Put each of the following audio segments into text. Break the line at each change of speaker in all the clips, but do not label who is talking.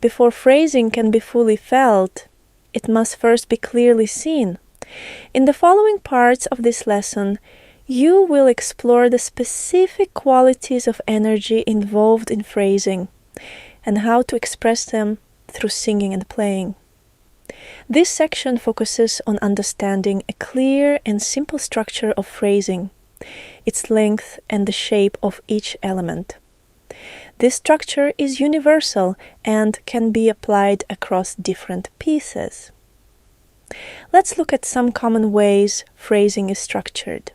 Before phrasing can be fully felt, it must first be clearly seen. In the following parts of this lesson, you will explore the specific qualities of energy involved in phrasing and how to express them through singing and playing. This section focuses on understanding a clear and simple structure of phrasing, its length and the shape of each element. This structure is universal and can be applied across different pieces. Let's look at some common ways phrasing is structured.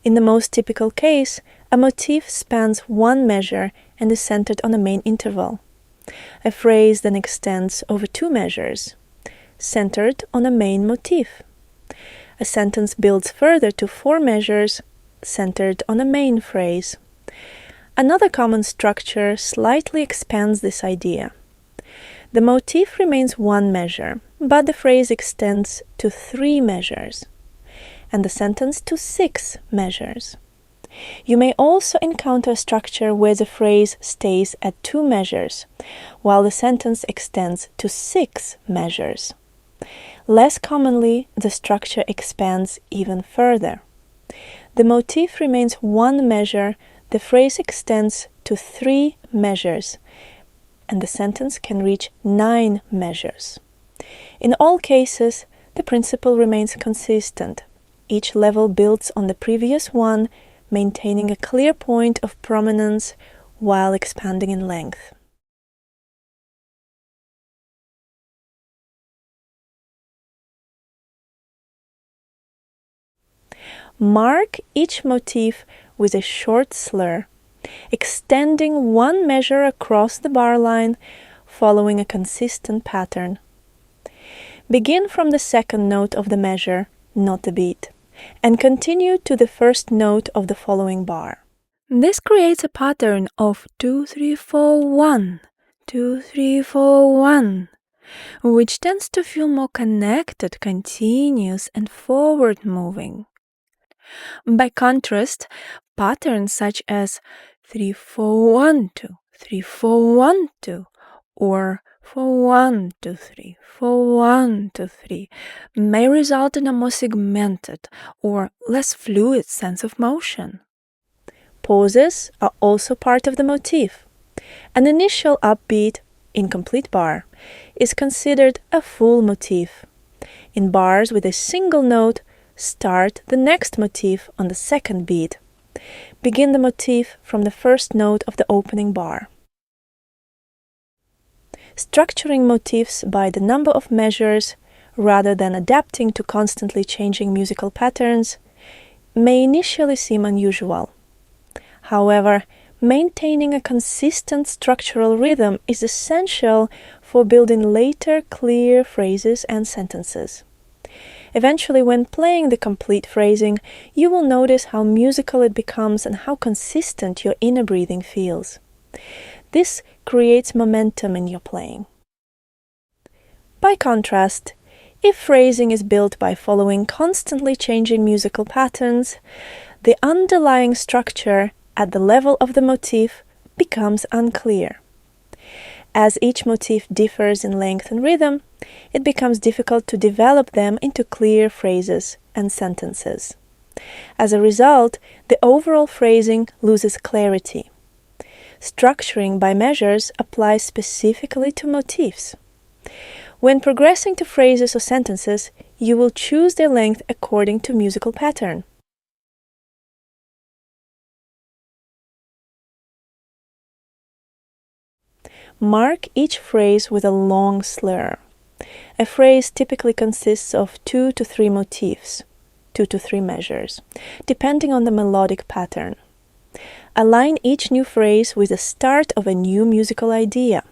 In the most typical case, a motif spans one measure and is centered on a main interval. A phrase then extends over two measures, centered on a main motif. A sentence builds further to four measures, centered on a main phrase. Another common structure slightly expands this idea. The motif remains one measure, but the phrase extends to three measures, and the sentence to six measures. You may also encounter a structure where the phrase stays at two measures, while the sentence extends to six measures. Less commonly, the structure expands even further. The motif remains one measure, the phrase extends to three measures, and the sentence can reach 9 measures. In all cases, the principle remains consistent. Each level builds on the previous one, maintaining a clear point of prominence while expanding in length. Mark each motif with a short slur, extending one measure across the bar line, following a consistent pattern. Begin from the second note of the measure, not the beat, and continue to the first note of the following bar. This creates a pattern of 2, 3, 4, 1, 2, 3, 4, 1, which tends to feel more connected, continuous, and forward-moving. By contrast, patterns such as 3, 4, 1, 2, 3, 4, 1, 2, or 4, 1, 2, 3, 4, 1, 2, 3 may result in a more segmented or less fluid sense of motion. Pauses are also part of the motif. An initial upbeat, incomplete bar is considered a full motif. In bars with a single note, start the next motif on the second beat. Begin the motif from the first note of the opening bar. Structuring motifs by the number of measures, rather than adapting to constantly changing musical patterns, may initially seem unusual. However, maintaining a consistent structural rhythm is essential for building later clear phrases and sentences. Eventually, when playing the complete phrasing, you will notice how musical it becomes and how consistent your inner breathing feels. This creates momentum in your playing. By contrast, if phrasing is built by following constantly changing musical patterns, the underlying structure at the level of the motif becomes unclear. As each motif differs in length and rhythm, it becomes difficult to develop them into clear phrases and sentences. As a result, the overall phrasing loses clarity. Structuring by measures applies specifically to motifs. When progressing to phrases or sentences, you will choose their length according to musical pattern. Mark each phrase with a long slur. A phrase typically consists of 2 to 3 motifs, 2 to 3 measures, depending on the melodic pattern. Align each new phrase with the start of a new musical idea.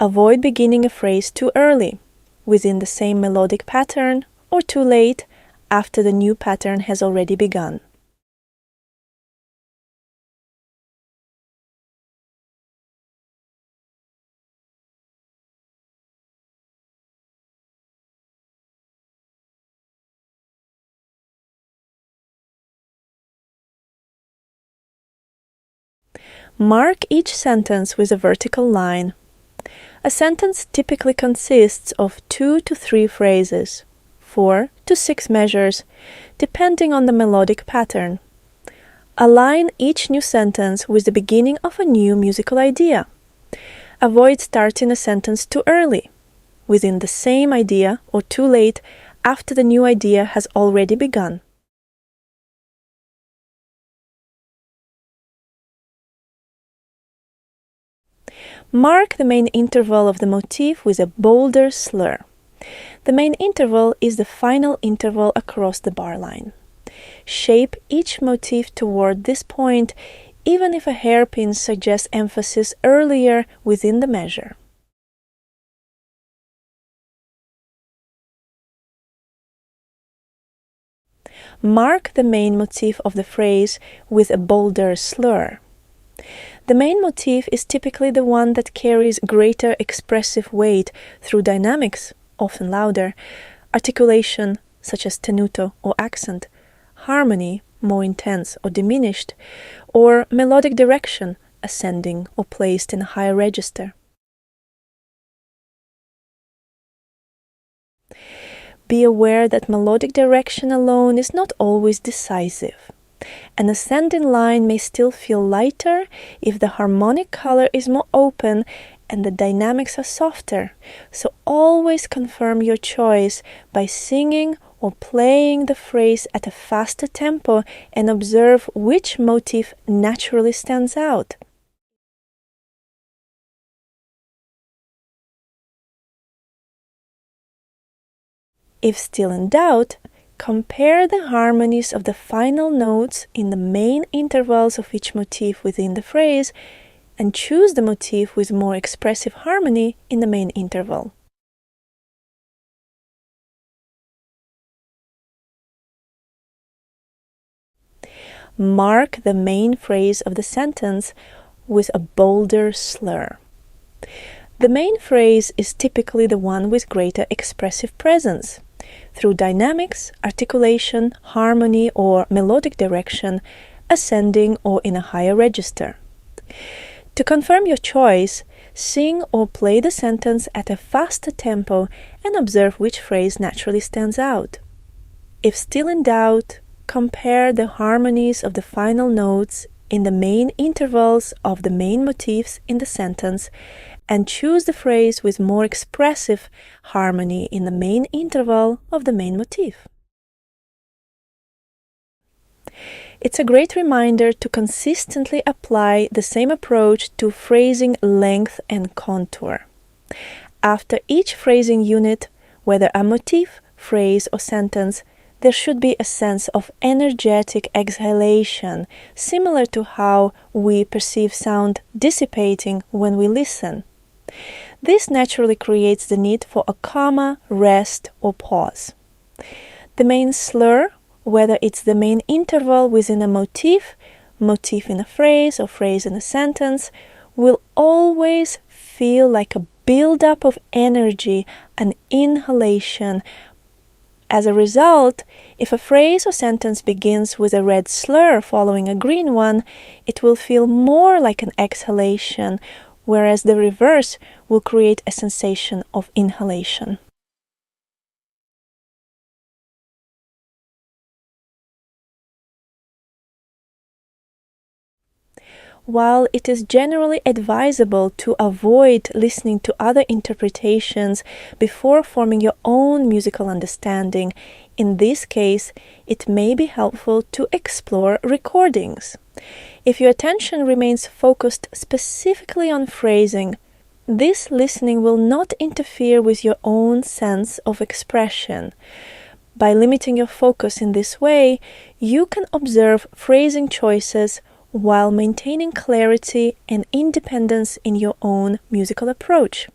Avoid beginning a phrase too early, within the same melodic pattern, or too late, after the new pattern has already begun. Mark each sentence with a vertical line. A sentence typically consists of 2 to 3 phrases, 4 to 6 measures, depending on the melodic pattern. Align each new sentence with the beginning of a new musical idea. Avoid starting a sentence too early, within the same idea, or too late after the new idea has already begun. Mark the main interval of the motif with a bolder slur. The main interval is the final interval across the bar line. Shape each motif toward this point, even if a hairpin suggests emphasis earlier within the measure. Mark the main motif of the phrase with a bolder slur. The main motif is typically the one that carries greater expressive weight through dynamics, often louder, articulation, such as tenuto or accent, harmony, more intense or diminished, or melodic direction, ascending or placed in a higher register. Be aware that melodic direction alone is not always decisive. An ascending line may still feel lighter if the harmonic color is more open and the dynamics are softer, so always confirm your choice by singing or playing the phrase at a faster tempo and observe which motif naturally stands out. If still in doubt, compare the harmonies of the final notes in the main intervals of each motif within the phrase and choose the motif with more expressive harmony in the main interval. Mark the main phrase of the sentence with a bolder slur. The main phrase is typically the one with greater expressive presence. Through dynamics, articulation, harmony, or melodic direction, ascending or in a higher register. To confirm your choice, sing or play the sentence at a faster tempo and observe which phrase naturally stands out. If still in doubt, compare the harmonies of the final notes in the main intervals of the main motifs in the sentence and choose the phrase with more expressive harmony in the main interval of the main motif. It's a great reminder to consistently apply the same approach to phrasing length and contour. After each phrasing unit, whether a motif, phrase, or sentence, there should be a sense of energetic exhalation, similar to how we perceive sound dissipating when we listen. This naturally creates the need for a comma, rest, or pause. The main slur, whether it's the main interval within a motif, motif in a phrase, or phrase in a sentence, will always feel like a buildup of energy, an inhalation. As a result, if a phrase or sentence begins with a red slur following a green one, it will feel more like an exhalation, whereas the reverse will create a sensation of inhalation. While it is generally advisable to avoid listening to other interpretations before forming your own musical understanding, in this case, it may be helpful to explore recordings. If your attention remains focused specifically on phrasing, this listening will not interfere with your own sense of expression. By limiting your focus in this way, you can observe phrasing choices while maintaining clarity and independence in your own musical approach.